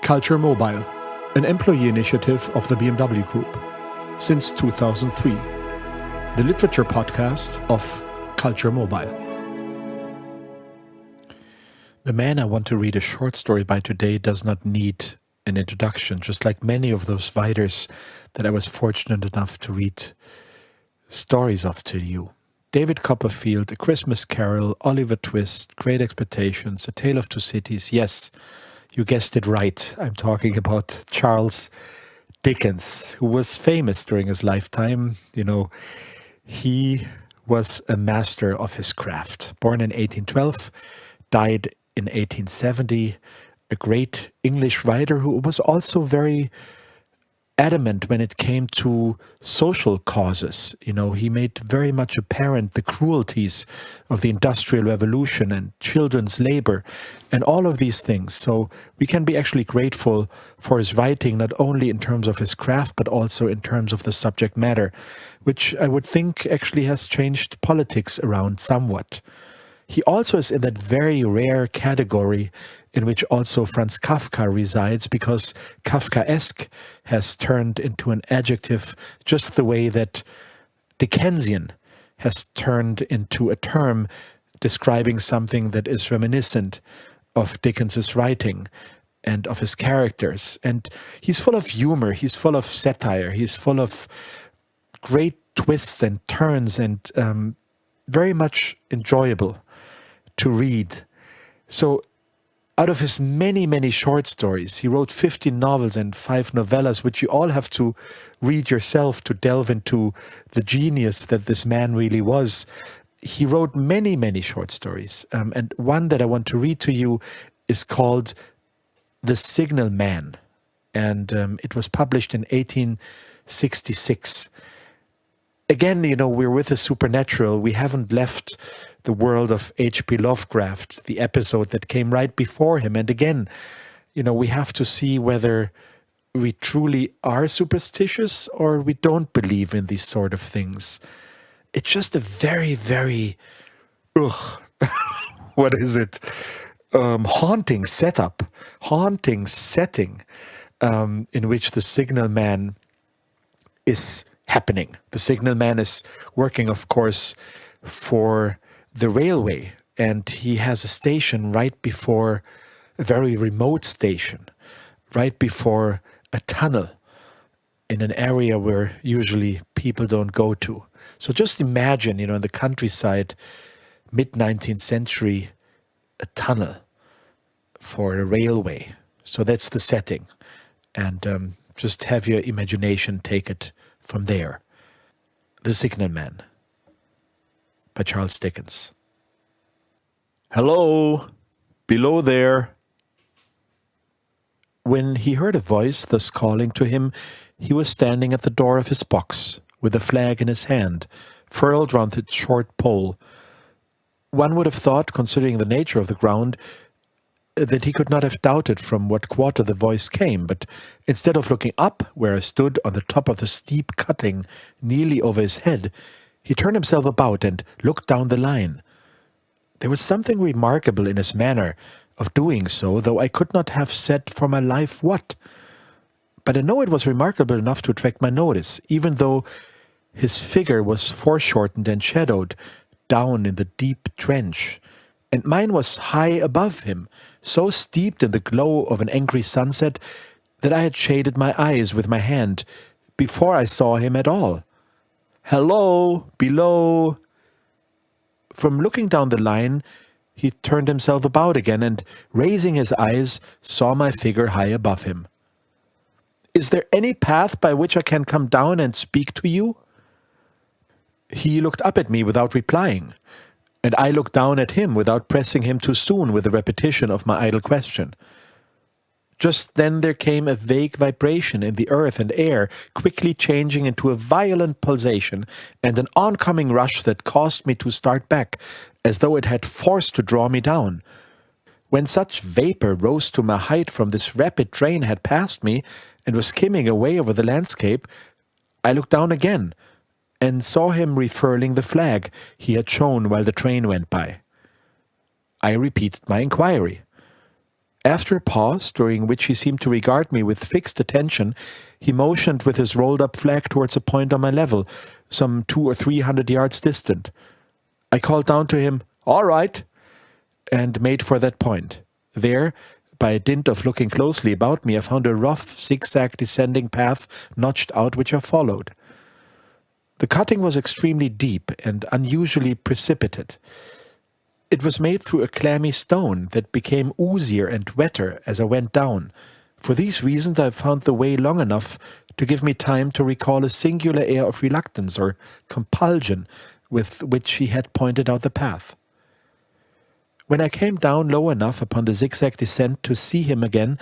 CultureMobile, an employee initiative of the BMW Group, since 2003, the literature podcast of CultureMobile. The man I want to read a short story by today does not need an introduction, just like many of those writers that I was fortunate enough to read stories of to you. David Copperfield, A Christmas Carol, Oliver Twist, Great Expectations, A Tale of Two Cities. Yes, you guessed it right. I'm talking about Charles Dickens, who was famous during his lifetime. He was a master of his craft. Born in 1812, died in 1870, a great English writer who was also very adamant when it came to social causes. He made very much apparent the cruelties of the Industrial Revolution and children's labor and all of these things. So we can be actually grateful for his writing, not only in terms of his craft, but also in terms of the subject matter, which I would think actually has changed politics around somewhat. He also is in that very rare category in which also Franz Kafka resides, because Kafkaesque has turned into an adjective just the way that Dickensian has turned into a term describing something that is reminiscent of Dickens's writing and of his characters. And he's full of humor, he's full of satire, he's full of great twists and turns, and very much enjoyable to read. So out of his many, many short stories, he wrote 15 novels and 5 novellas, which you all have to read yourself to delve into the genius that this man really was. He wrote many, many short stories. And one that I want to read to you is called The Signal Man. And it was published in 1866. Again, we're with the supernatural. We haven't left the world of H.P. Lovecraft, the episode that came right before him. And again, we have to see whether we truly are superstitious or we don't believe in these sort of things. It's just a very, very, what is it? Haunting setup, haunting setting in which the Signal Man is happening. The Signal Man is working, of course, for the railway, and he has a station right before a very remote station, right before a tunnel in an area where usually people don't go to. So just imagine, in the countryside, mid-19th century, a tunnel for a railway. So that's the setting. And just have your imagination take it from there. The Signal Man by Charles Dickens. Hello, below there. When he heard a voice thus calling to him, he was standing at the door of his box, with a flag in his hand, furled round its short pole. One would have thought, considering the nature of the ground, that he could not have doubted from what quarter the voice came, but instead of looking up, where I stood on the top of the steep cutting nearly over his head, he turned himself about and looked down the line. There was something remarkable in his manner of doing so, though I could not have said for my life what. But I know it was remarkable enough to attract my notice, even though his figure was foreshortened and shadowed down in the deep trench, and mine was high above him, so steeped in the glow of an angry sunset that I had shaded my eyes with my hand before I saw him at all. Hello, below. From looking down the line, he turned himself about again and, raising his eyes, saw my figure high above him. Is there any path by which I can come down and speak to you? He looked up at me without replying, and I looked down at him without pressing him too soon with a repetition of my idle question. Just then there came a vague vibration in the earth and air, quickly changing into a violent pulsation, and an oncoming rush that caused me to start back, as though it had force to draw me down. When such vapor rose to my height from this rapid train had passed me, and was skimming away over the landscape, I looked down again, and saw him refurling the flag he had shown while the train went by. I repeated my inquiry. After a pause, during which he seemed to regard me with fixed attention, he motioned with his rolled-up flag towards a point on my level, some 200 or 300 yards distant. I called down to him, "All right," and made for that point. There, by dint of looking closely about me, I found a rough, zigzag descending path notched out, which I followed. The cutting was extremely deep and unusually precipitate. It was made through a clammy stone that became oozier and wetter as I went down. For these reasons I found the way long enough to give me time to recall a singular air of reluctance or compulsion with which he had pointed out the path. When I came down low enough upon the zigzag descent to see him again,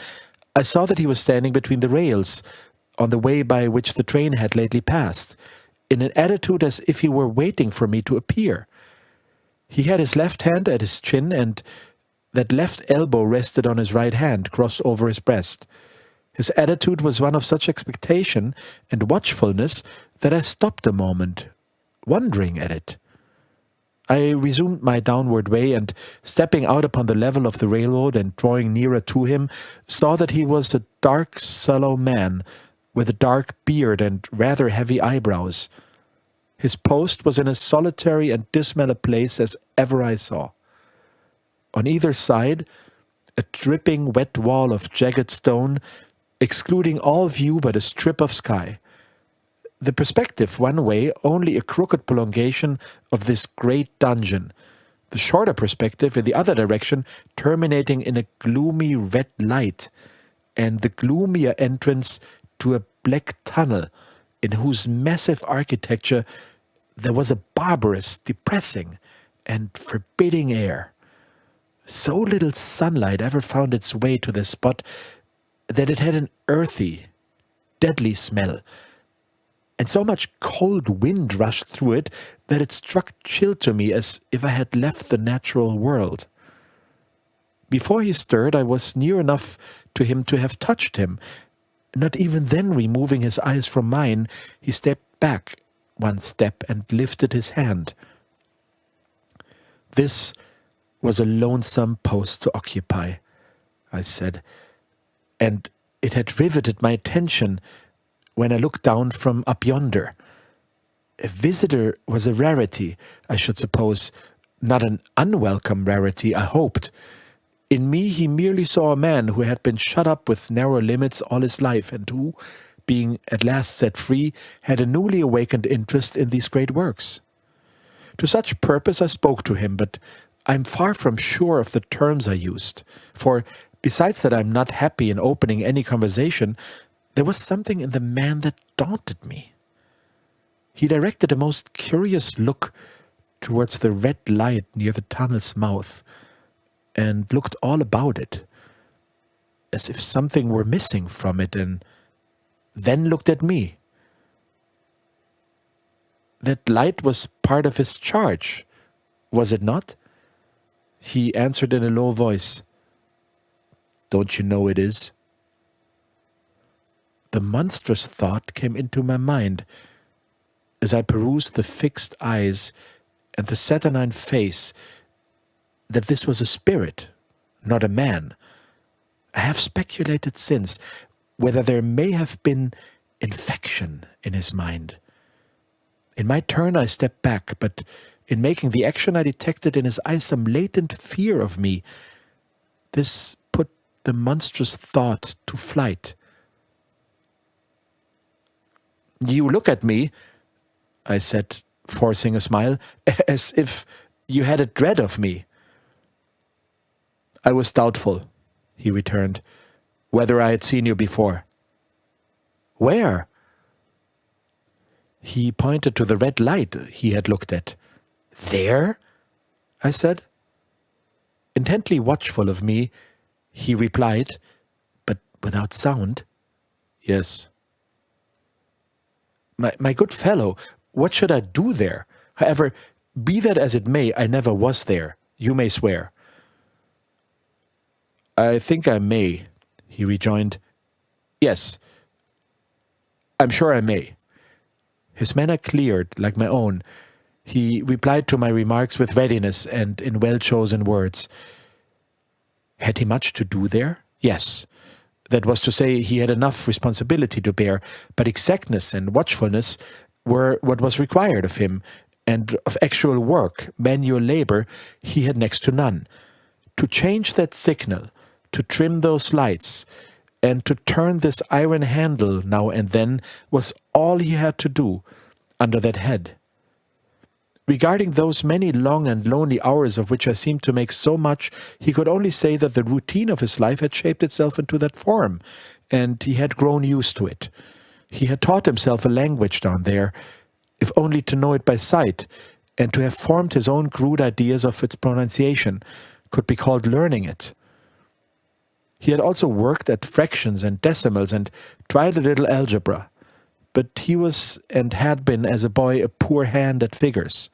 I saw that he was standing between the rails, on the way by which the train had lately passed, in an attitude as if he were waiting for me to appear. He had his left hand at his chin, and that left elbow rested on his right hand, crossed over his breast. His attitude was one of such expectation and watchfulness that I stopped a moment, wondering at it. I resumed my downward way, and stepping out upon the level of the railroad and drawing nearer to him, saw that he was a dark, sallow man, with a dark beard and rather heavy eyebrows. His post was in as solitary and dismal a place as ever I saw. On either side, a dripping wet wall of jagged stone, excluding all view but a strip of sky. The perspective one way only a crooked prolongation of this great dungeon, the shorter perspective in the other direction terminating in a gloomy red light, and the gloomier entrance to a black tunnel, in whose massive architecture there was a barbarous, depressing, and forbidding air. So little sunlight ever found its way to this spot that it had an earthy, deadly smell, and so much cold wind rushed through it that it struck chill to me as if I had left the natural world. Before he stirred, I was near enough to him to have touched him. Not even then removing his eyes from mine, he stepped back one step and lifted his hand. "This was a lonesome post to occupy," I said, "and it had riveted my attention when I looked down from up yonder. A visitor was a rarity, I should suppose, not an unwelcome rarity, I hoped. In me he merely saw a man who had been shut up with narrow limits all his life, and who, being at last set free, had a newly awakened interest in these great works. To such purpose I spoke to him, but I am far from sure of the terms I used, for, besides that I am not happy in opening any conversation, there was something in the man that daunted me. He directed a most curious look towards the red light near the tunnel's mouth, and looked all about it, as if something were missing from it, and then looked at me. That light was part of his charge, was it not? He answered in a low voice, "Don't you know it is?" The monstrous thought came into my mind as I perused the fixed eyes and the saturnine face, that this was a spirit, not a man. I have speculated since whether there may have been infection in his mind. In my turn I stepped back, but in making the action I detected in his eyes some latent fear of me. This put the monstrous thought to flight. "You look at me," I said, forcing a smile, "as if you had a dread of me." "I was doubtful," he returned, "whether I had seen you before." "Where?" He pointed to the red light he had looked at. "There?" I said. Intently watchful of me, he replied, but without sound, "Yes." My good fellow, what should I do there? However, be that as it may, I never was there, you may swear." "I think I may," he rejoined. "Yes, I'm sure I may." His manner cleared, like my own. He replied to my remarks with readiness and in well-chosen words. Had he much to do there? Yes. That was to say, he had enough responsibility to bear, but exactness and watchfulness were what was required of him, and of actual work, manual labor, he had next to none. To change that signal, to trim those lights, and to turn this iron handle now and then was all he had to do under that head. Regarding those many long and lonely hours of which I seemed to make so much, he could only say that the routine of his life had shaped itself into that form, and he had grown used to it. He had taught himself a language down there, if only to know it by sight, and to have formed his own crude ideas of its pronunciation could be called learning it. He had also worked at fractions and decimals and tried a little algebra, but he was and had been as a boy a poor hand at figures.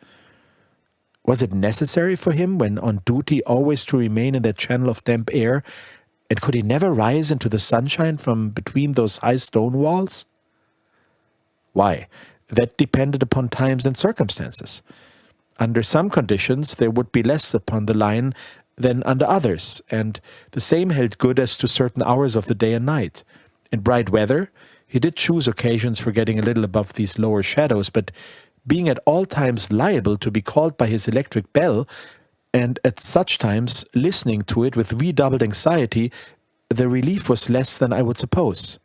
Was it necessary for him, when on duty, always to remain in that channel of damp air, and could he never rise into the sunshine from between those high stone walls? Why, that depended upon times and circumstances. Under some conditions there would be less upon the line than under others, and the same held good as to certain hours of the day and night. In bright weather he did choose occasions for getting a little above these lower shadows, but being at all times liable to be called by his electric bell, and at such times listening to it with redoubled anxiety, the relief was less than I would suppose.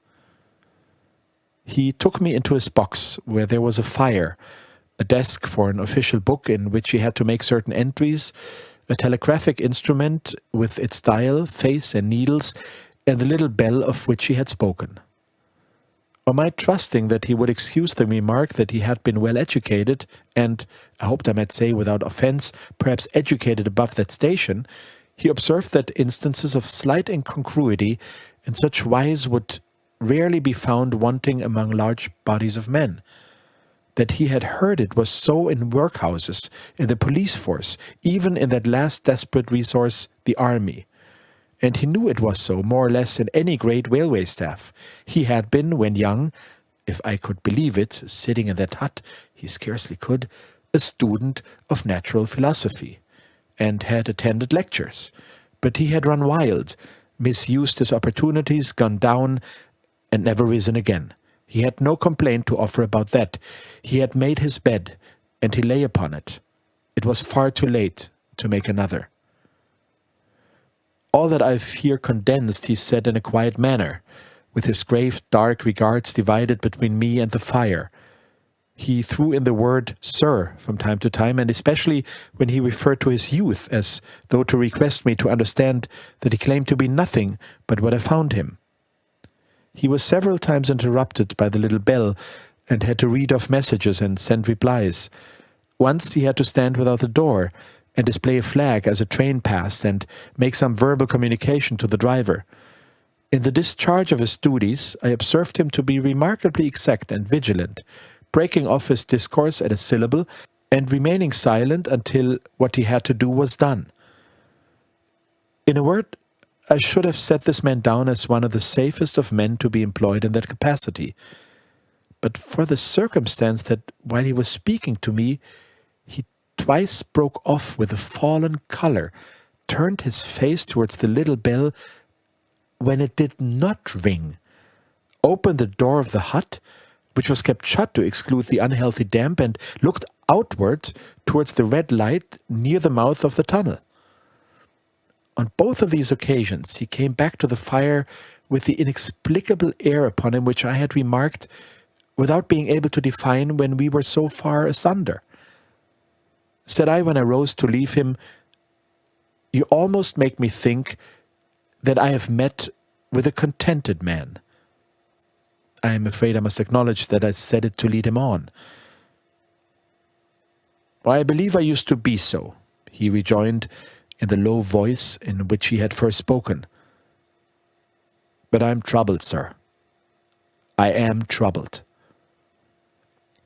He took me into his box, where there was a fire, a desk for an official book in which he had to make certain entries, a telegraphic instrument with its dial, face, and needles, and the little bell of which he had spoken. On my trusting that he would excuse the remark that he had been well educated, and, I hoped I might say without offence, perhaps educated above that station, he observed that instances of slight incongruity in such wise would rarely be found wanting among large bodies of men. That he had heard it was so in workhouses, in the police force, even in that last desperate resource, the army. And he knew it was so, more or less, in any great railway staff. He had been, when young, if I could believe it, sitting in that hut, he scarcely could, a student of natural philosophy, and had attended lectures. But he had run wild, misused his opportunities, gone down, and never risen again. He had no complaint to offer about that. He had made his bed, and he lay upon it. It was far too late to make another. All that I've here condensed he said in a quiet manner, with his grave dark regards divided between me and the fire. He threw in the word "sir" from time to time, and especially when he referred to his youth, as though to request me to understand that he claimed to be nothing but what I found him. He was several times interrupted by the little bell, and had to read off messages and send replies. Once he had to stand without the door, and display a flag as a train passed, and make some verbal communication to the driver. In the discharge of his duties, I observed him to be remarkably exact and vigilant, breaking off his discourse at a syllable, and remaining silent until what he had to do was done. In a word, I should have set this man down as one of the safest of men to be employed in that capacity. But for the circumstance that, while he was speaking to me, he twice broke off with a fallen colour, turned his face towards the little bell when it did not ring, opened the door of the hut, which was kept shut to exclude the unhealthy damp, and looked outward towards the red light near the mouth of the tunnel. On both of these occasions he came back to the fire with the inexplicable air upon him which I had remarked, without being able to define when we were so far asunder. Said I, when I rose to leave him, "You almost make me think that I have met with a contented man." I am afraid I must acknowledge that I said it to lead him on. "I believe I used to be so," he rejoined in the low voice in which he had first spoken. "But I am troubled, sir. I am troubled."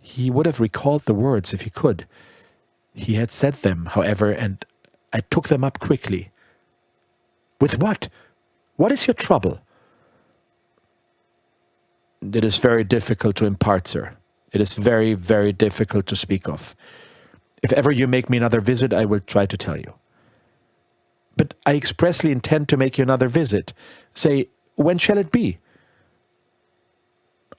He would have recalled the words if he could. He had said them, however, and I took them up quickly. "With what? What is your trouble?" "It is very difficult to impart, sir. It is very, very difficult to speak of. If ever you make me another visit, I will try to tell you." But I expressly intend to make you another visit. Say, when shall it be?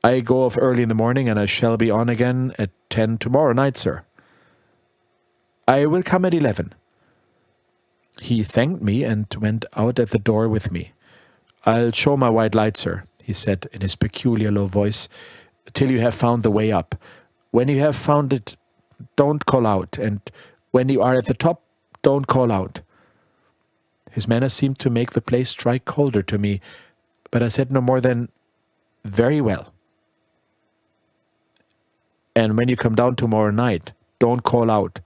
I go off early in the morning, and I shall be on again at 10 tomorrow night, sir. I will come at 11. He thanked me and went out at the door with me. I'll show my white light, sir, he said in his peculiar low voice, till you have found the way up. When you have found it, don't call out, and when you are at the top, don't call out. His manner seemed to make the place strike colder to me, but I said no more than, very well. And when you come down tomorrow night, don't call out.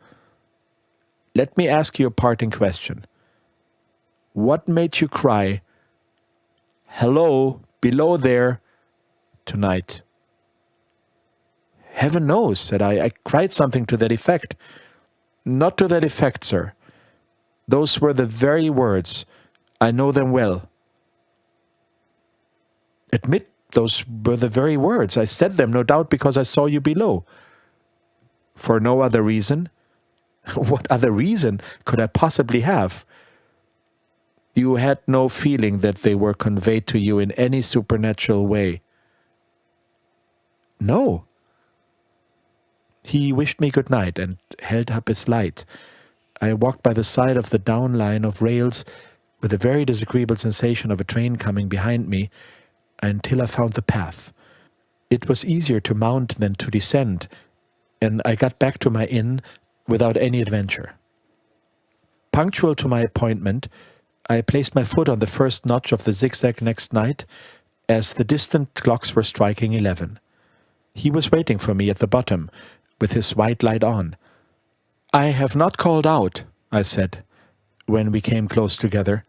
Let me ask you a parting question. What made you cry, hello, below there, tonight? Heaven knows, said I. I cried something to that effect. Not to that effect, sir. Those were the very words. I know them well. Admit those were the very words. I said them, no doubt, because I saw you below. For no other reason? What other reason could I possibly have? You had no feeling that they were conveyed to you in any supernatural way? No. He wished me good night and held up his light. I walked by the side of the down line of rails with a very disagreeable sensation of a train coming behind me until I found the path. It was easier to mount than to descend, and I got back to my inn without any adventure. Punctual to my appointment, I placed my foot on the first notch of the zigzag next night as the distant clocks were striking 11. He was waiting for me at the bottom, with his white light on. I have not called out, I said, when we came close together.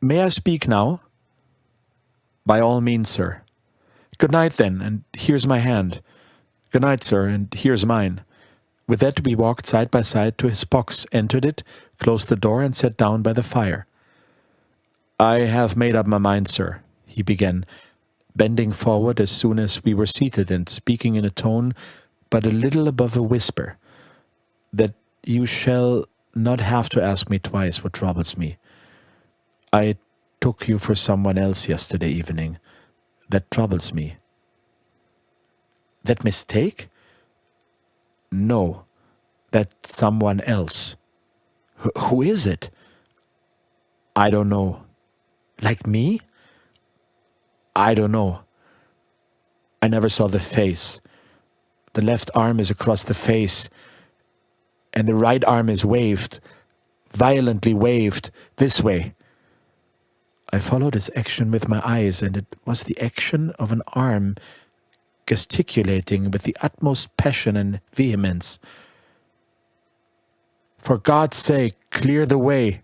May I speak now? By all means, sir. Good night, then, and here's my hand. Good night, sir, and here's mine. With that we walked side by side to his box, entered it, closed the door, and sat down by the fire. I have made up my mind, sir, he began, bending forward as soon as we were seated and speaking in a tone but a little above a whisper, that you shall not have to ask me twice what troubles me. I took you for someone else yesterday evening. That troubles me. That mistake? No, that someone else. Who is it? I don't know. Like me? I don't know. I never saw the face. The left arm is across the face, and the right arm is waved, violently waved, this way. I followed his action with my eyes, and it was the action of an arm gesticulating with the utmost passion and vehemence. For God's sake, clear the way.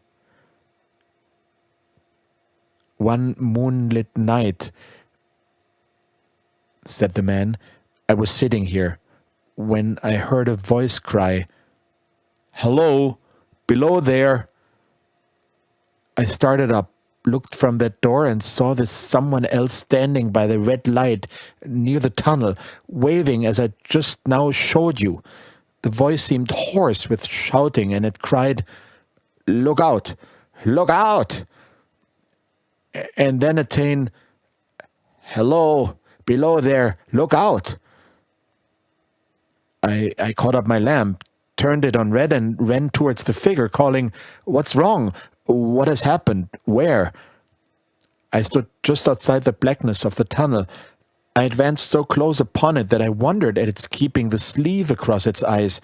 One moonlit night, said the man, I was sitting here, when I heard a voice cry, hello, below there. I started up, looked from that door, and saw this someone else standing by the red light near the tunnel, waving as I just now showed you. The voice seemed hoarse with shouting, and it cried, look out, look out! And then attained, hello, below there, look out! I caught up my lamp, turned it on red, and ran towards the figure, calling, what's wrong? What has happened? Where? I stood just outside the blackness of the tunnel. I advanced so close upon it that I wondered at its keeping the sleeve across its eyes.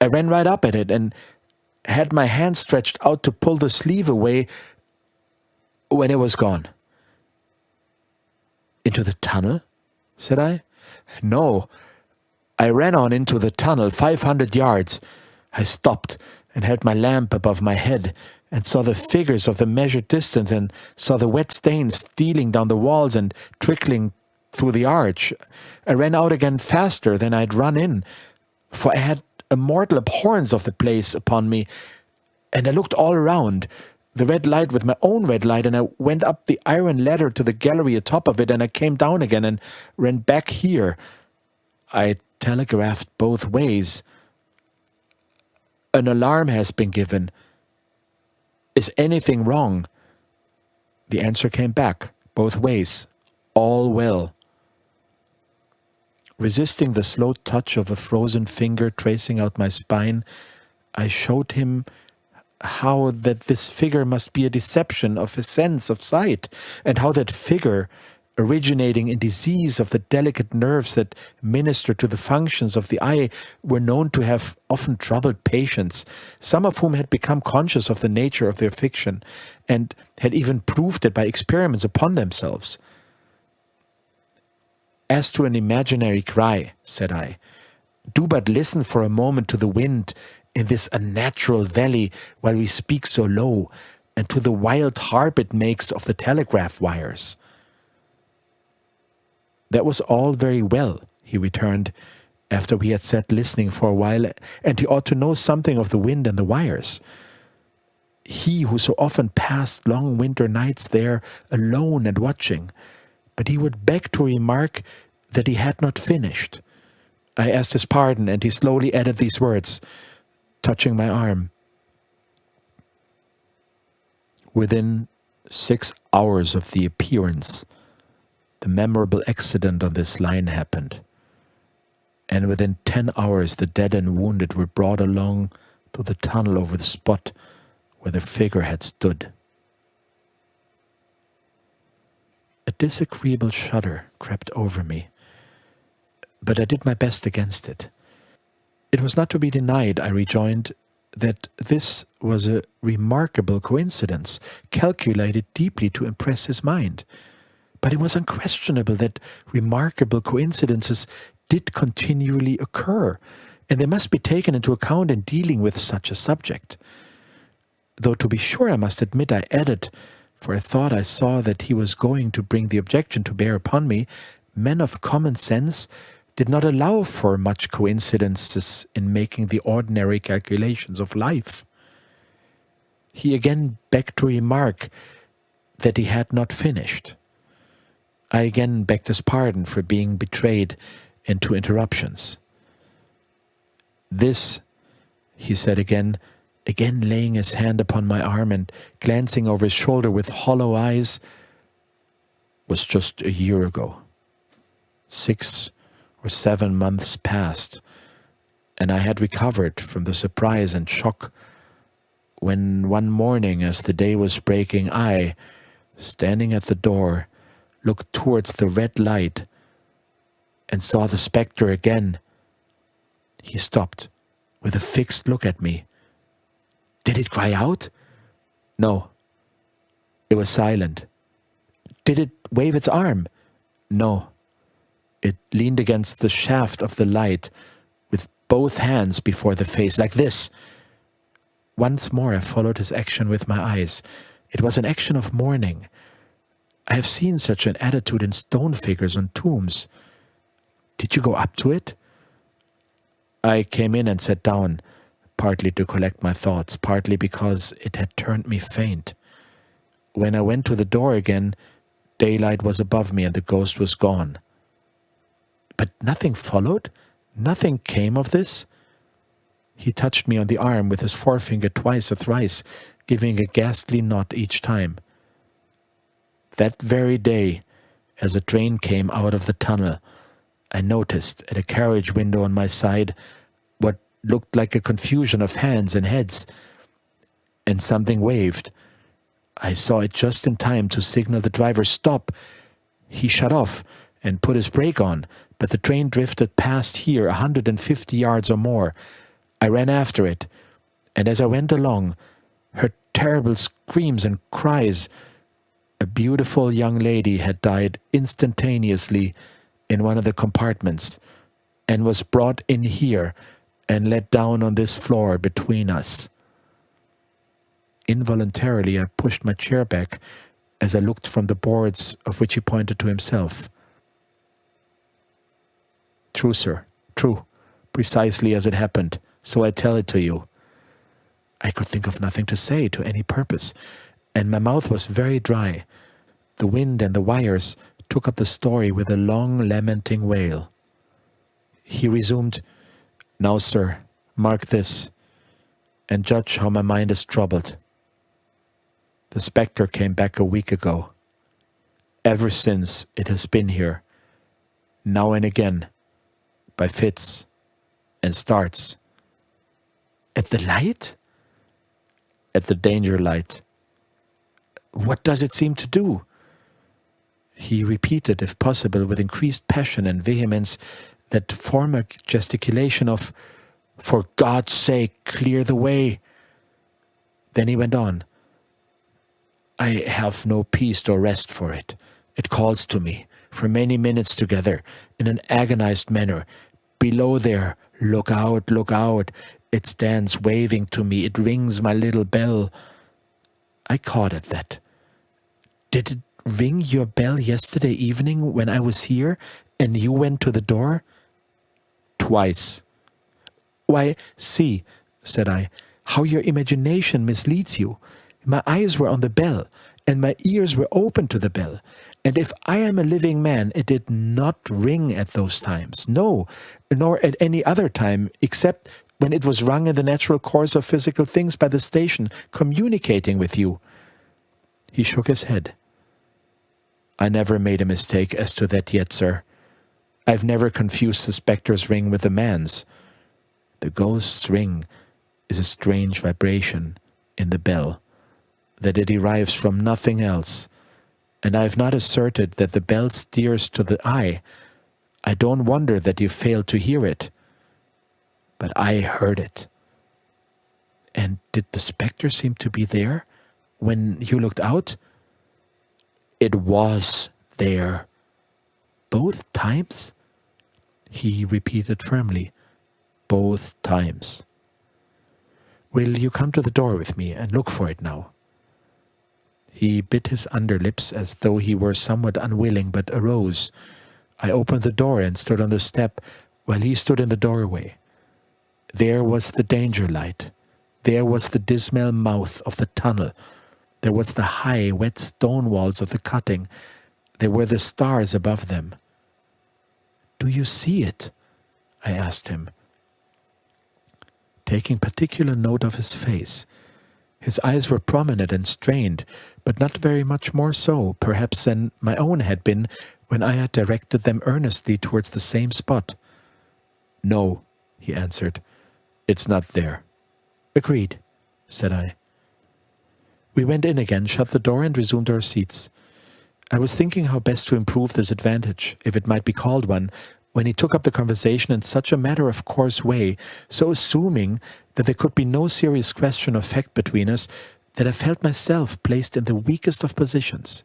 I ran right up at it and had my hand stretched out to pull the sleeve away when it was gone. Into the tunnel? Said I. No. I ran on into the tunnel 500 yards. I stopped and held my lamp above my head and saw the figures of the measured distance and saw the wet stains stealing down the walls and trickling through the arch. I ran out again faster than I'd run in, for I had a mortal abhorrence of the place upon me, and I looked all around, the red light with my own red light, and I went up the iron ladder to the gallery atop of it, and I came down again and ran back here. I telegraphed both ways. An alarm has been given. Is anything wrong? The answer came back, both ways. All well. Resisting the slow touch of a frozen finger tracing out my spine, I showed him how that this figure must be a deception of his sense of sight, and how that figure, originating in disease of the delicate nerves that minister to the functions of the eye, were known to have often troubled patients, some of whom had become conscious of the nature of their fiction, and had even proved it by experiments upon themselves. As to an imaginary cry, said I, do but listen for a moment to the wind in this unnatural valley while we speak so low, and to the wild harp it makes of the telegraph wires. That was all very well, he returned, after we had sat listening for a while, and he ought to know something of the wind and the wires. He who so often passed long winter nights there alone and watching, but he would beg to remark that he had not finished. I asked his pardon, and he slowly added these words, touching my arm. Within 6 hours of the appearance, the memorable accident on this line happened, and within 10 hours the dead and wounded were brought along to the tunnel over the spot where the figure had stood. A disagreeable shudder crept over me, but I did my best against it. It was not to be denied, I rejoined, that this was a remarkable coincidence, calculated deeply to impress his mind. But it was unquestionable that remarkable coincidences did continually occur, and they must be taken into account in dealing with such a subject. Though to be sure, I must admit, I added, for I thought I saw that he was going to bring the objection to bear upon me, men of common sense did not allow for much coincidences in making the ordinary calculations of life. He again begged to remark that he had not finished. I again begged his pardon for being betrayed into interruptions. This, he said again laying his hand upon my arm and glancing over his shoulder with hollow eyes, was just a year ago. 6 or 7 months passed, and I had recovered from the surprise and shock when one morning, as the day was breaking, I, standing at the door, looked towards the red light and saw the spectre again. He stopped with a fixed look at me. Did it cry out? No. It was silent. Did it wave its arm? No. It leaned against the shaft of the light with both hands before the face, like this. Once more I followed his action with my eyes. It was an action of mourning. I have seen such an attitude in stone figures on tombs. Did you go up to it? I came in and sat down, partly to collect my thoughts, partly because it had turned me faint. When I went to the door again, daylight was above me and the ghost was gone. But nothing followed? Nothing came of this? He touched me on the arm with his forefinger twice or thrice, giving a ghastly nod each time. That very day, as a train came out of the tunnel, I noticed at a carriage window on my side what looked like a confusion of hands and heads, and something waved. I saw it just in time to signal the driver stop. He shut off and put his brake on, but the train drifted past here 150 yards or more. I ran after it, and as I went along, heard terrible screams and cries. A beautiful young lady had died instantaneously in one of the compartments, and was brought in here and let down on this floor between us. Involuntarily I pushed my chair back as I looked from the boards of which he pointed to himself. True, sir, true, precisely as it happened, so I tell it to you. I could think of nothing to say to any purpose, and my mouth was very dry. The wind and the wires took up the story with a long lamenting wail. He resumed, Now, sir, mark this, and judge how my mind is troubled. The spectre came back a week ago. Ever since it has been here, now and again, by fits and starts. At the light? At the danger light. What does it seem to do? He repeated, if possible, with increased passion and vehemence, that former gesticulation of, "For God's sake, clear the way." Then he went on, "I have no peace or rest for it. It calls to me, for many minutes together, in an agonized manner. Below there, look out, look out. It stands waving to me. It rings my little bell." I caught at that. "Did it ring your bell yesterday evening when I was here and you went to the door?" "Twice." "Why, see," said I, "how your imagination misleads you. My eyes were on the bell, and my ears were open to the bell. And if I am a living man, it did not ring at those times. No, nor at any other time, except when it was rung in the natural course of physical things by the station, communicating with you." He shook his head. "I never made a mistake as to that yet, sir. I've never confused the spectre's ring with the man's. The ghost's ring is a strange vibration in the bell, that it derives from nothing else, and I have not asserted that the bell steers to the eye. I don't wonder that you failed to hear it. But I heard it." "And did the spectre seem to be there when you looked out?" "It was there." "Both times?" He repeated firmly, "Both times." "Will you come to the door with me and look for it now?" He bit his underlips as though he were somewhat unwilling, but arose. I opened the door and stood on the step, while he stood in the doorway. There was the danger light. There was the dismal mouth of the tunnel. There was the high, wet stone walls of the cutting. There were the stars above them. "Do you see it?" I asked him, taking particular note of his face. His eyes were prominent and strained, but not very much more so, perhaps, than my own had been when I had directed them earnestly towards the same spot. "No," he answered, "it's not there." "Agreed," said I. We went in again, shut the door, and resumed our seats. I was thinking how best to improve this advantage, if it might be called one, when he took up the conversation in such a matter-of-course way, so assuming that there could be no serious question of fact between us, that I felt myself placed in the weakest of positions.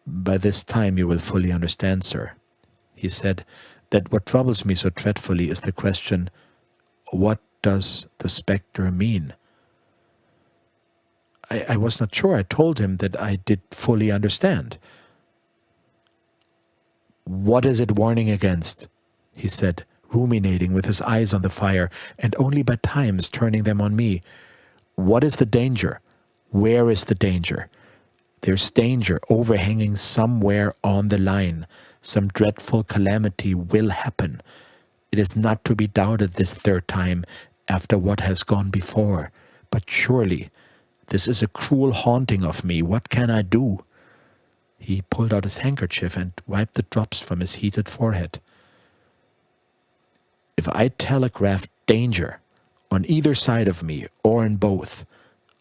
"By this time you will fully understand, sir," he said, "that what troubles me so dreadfully is the question, what does the spectre mean?" I was not sure. I told him that I did fully understand. "What is it warning against?" he said, ruminating with his eyes on the fire, and only by times turning them on me. "What is the danger? Where is the danger? There's danger overhanging somewhere on the line. Some dreadful calamity will happen. It is not to be doubted this third time, after what has gone before. But surely, this is a cruel haunting of me. What can I do?" He pulled out his handkerchief and wiped the drops from his heated forehead. "If I telegraph danger on either side of me or in both,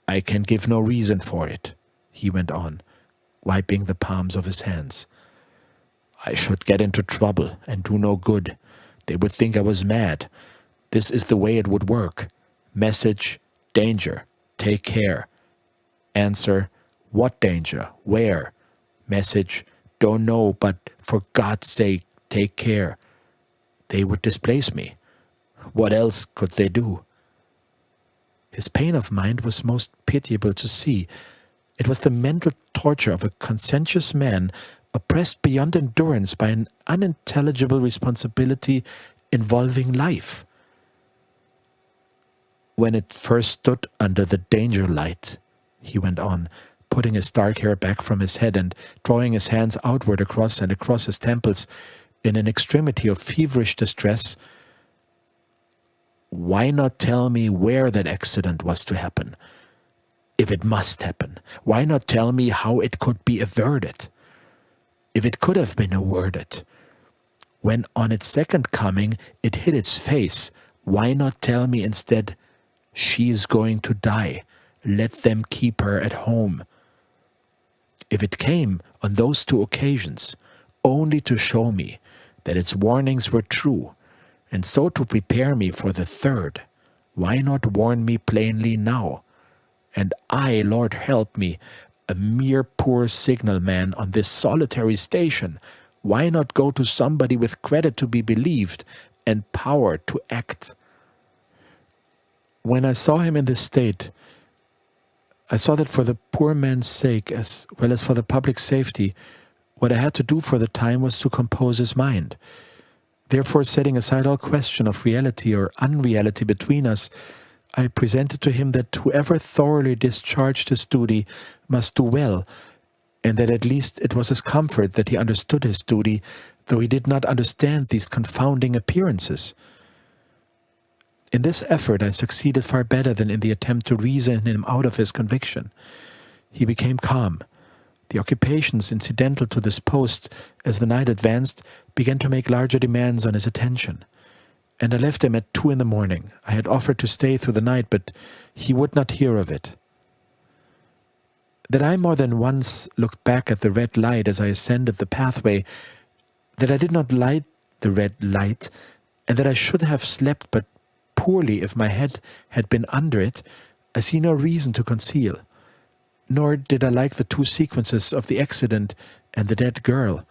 I can give no reason for it," he went on, wiping the palms of his hands. "I should get into trouble and do no good. They would think I was mad. This is the way it would work. Message, danger, take care. Answer, what danger, where? Message, don't know, but for God's sake, take care. They would displace me. What else could they do?" His pain of mind was most pitiable to see. It was the mental torture of a conscientious man oppressed beyond endurance by an unintelligible responsibility involving life. "When it first stood under the danger light," he went on, putting his dark hair back from his head and drawing his hands outward across and across his temples in an extremity of feverish distress, "why not tell me where that accident was to happen? If it must happen, why not tell me how it could be averted? If it could have been averted, when on its second coming it hit its face, why not tell me instead, she is going to die, let them keep her at home? If it came on those two occasions only to show me that its warnings were true, and so to prepare me for the third, why not warn me plainly now? And I, Lord help me, a mere poor signalman on this solitary station, why not go to somebody with credit to be believed and power to act? When I saw him in this state, I saw that for the poor man's sake, as well as for the public safety, what I had to do for the time was to compose his mind. Therefore, setting aside all question of reality or unreality between us, I presented to him that whoever thoroughly discharged his duty must do well, and that at least it was his comfort that he understood his duty, though he did not understand these confounding appearances. In this effort I succeeded far better than in the attempt to reason him out of his conviction. He became calm. The occupations incidental to this post, as the night advanced, began to make larger demands on his attention, and I left him at 2 a.m. I had offered to stay through the night, but he would not hear of it. That I more than once looked back at the red light as I ascended the pathway, that I did not light the red light, and that I should have slept but poorly if my head had been under it, I see no reason to conceal. Nor did I like the two sequences of the accident and the dead girl.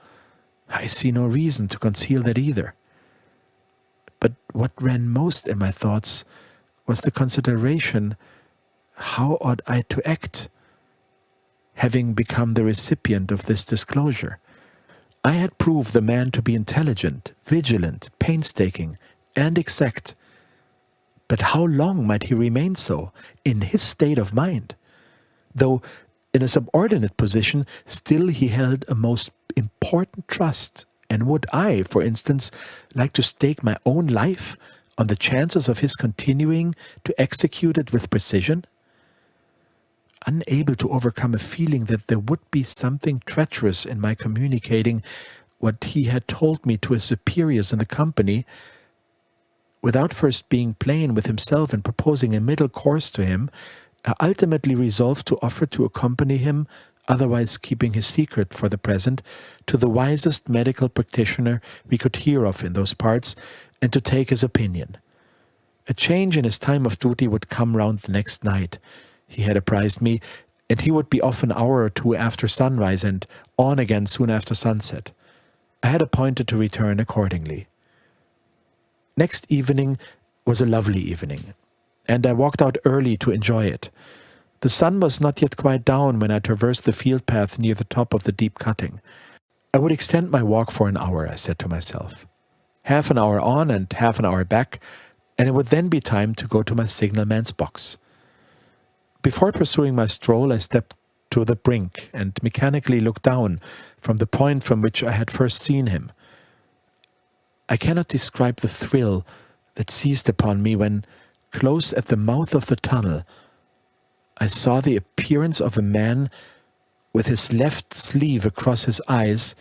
I see no reason to conceal that either. But what ran most in my thoughts was the consideration, how ought I to act, having become the recipient of this disclosure? I had proved the man to be intelligent, vigilant, painstaking, and exact. But how long might he remain so, in his state of mind? Though in a subordinate position, still he held a most important trust, and would I, for instance, like to stake my own life on the chances of his continuing to execute it with precision? Unable to overcome a feeling that there would be something treacherous in my communicating what he had told me to his superiors in the company, without first being plain with himself and proposing a middle course to him, I ultimately resolved to offer to accompany him, otherwise keeping his secret for the present, to the wisest medical practitioner we could hear of in those parts, and to take his opinion. A change in his time of duty would come round the next night, he had apprised me, and he would be off an hour or two after sunrise and on again soon after sunset. I had appointed to return accordingly. Next evening was a lovely evening, and I walked out early to enjoy it. The sun was not yet quite down when I traversed the field path near the top of the deep cutting. I would extend my walk for an hour, I said to myself. Half an hour on and half an hour back, and it would then be time to go to my signalman's box. Before pursuing my stroll, I stepped to the brink and mechanically looked down from the point from which I had first seen him. I cannot describe the thrill that seized upon me when, close at the mouth of the tunnel, I saw the appearance of a man with his left sleeve across his eyes,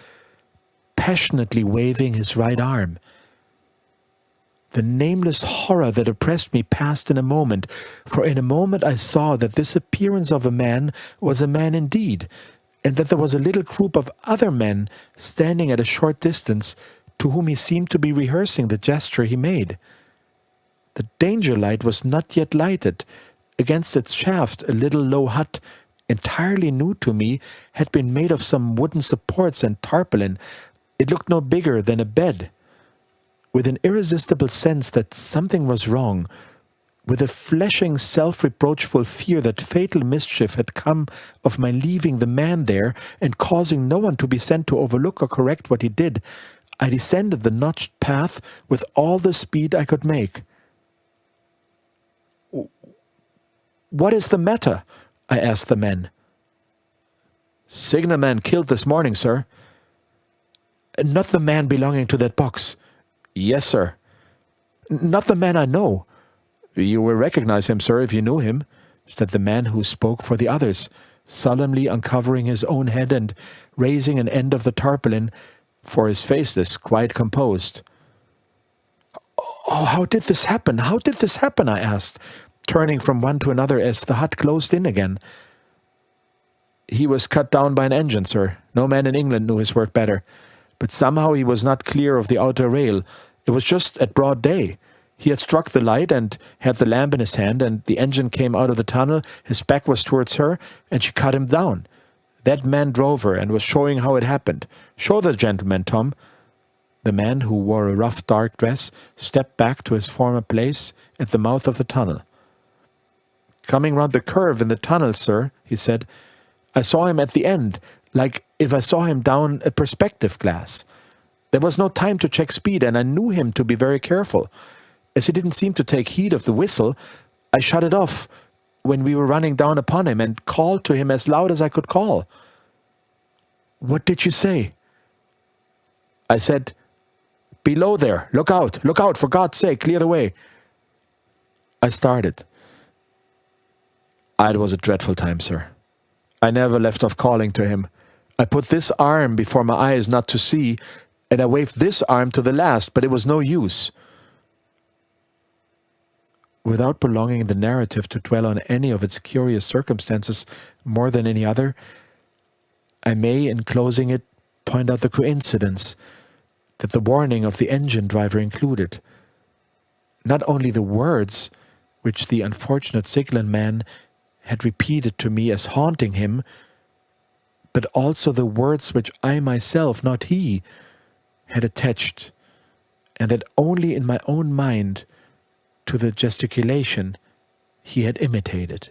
passionately waving his right arm. The nameless horror that oppressed me passed in a moment, for in a moment I saw that this appearance of a man was a man indeed, and that there was a little group of other men standing at a short distance, to whom he seemed to be rehearsing the gesture he made. The danger light was not yet lighted. Against its shaft, a little low hut, entirely new to me, had been made of some wooden supports and tarpaulin. It looked no bigger than a bed. With an irresistible sense that something was wrong, with a flashing self-reproachful fear that fatal mischief had come of my leaving the man there and causing no one to be sent to overlook or correct what he did, I descended the notched path with all the speed I could make. "What is the matter?" I asked the men. "Signalman killed this morning, sir." "Not the man belonging to that box?" "Yes, sir." "Not the man I know?" "You will recognize him, sir, if you knew him." said the man who spoke for the others, solemnly uncovering his own head and raising an end of the tarpaulin, for his face is quite composed. "Oh, how did this happen? How did this happen?" I asked, turning from one to another as the hut closed in again. "He was cut down by an engine, sir. No man in England knew his work better. But somehow he was not clear of the outer rail. It was just at broad day. He had struck the light and had the lamp in his hand, and the engine came out of the tunnel. His back was towards her, and she cut him down. That man drove her and was showing how it happened. Show the gentleman, Tom." The man, who wore a rough dark dress, stepped back to his former place at the mouth of the tunnel. "Coming round the curve in the tunnel, sir," he said. "I saw him at the end, like if I saw him down a perspective glass. There was no time to check speed, and I knew him to be very careful. As he didn't seem to take heed of the whistle, I shut it off when we were running down upon him and called to him as loud as I could call." "What did you say?" "I said, 'Below there, look out, for God's sake, clear the way.' I started. It was a dreadful time, sir. I never left off calling to him. I put this arm before my eyes not to see, and I waved this arm to the last, but it was no use." Without prolonging the narrative to dwell on any of its curious circumstances more than any other, I may, in closing it, point out the coincidence that the warning of the engine driver included. Not only the words which the unfortunate signalman had repeated to me as haunting him, but also the words which I myself, not he, had attached, and that only in my own mind, to the gesticulation he had imitated.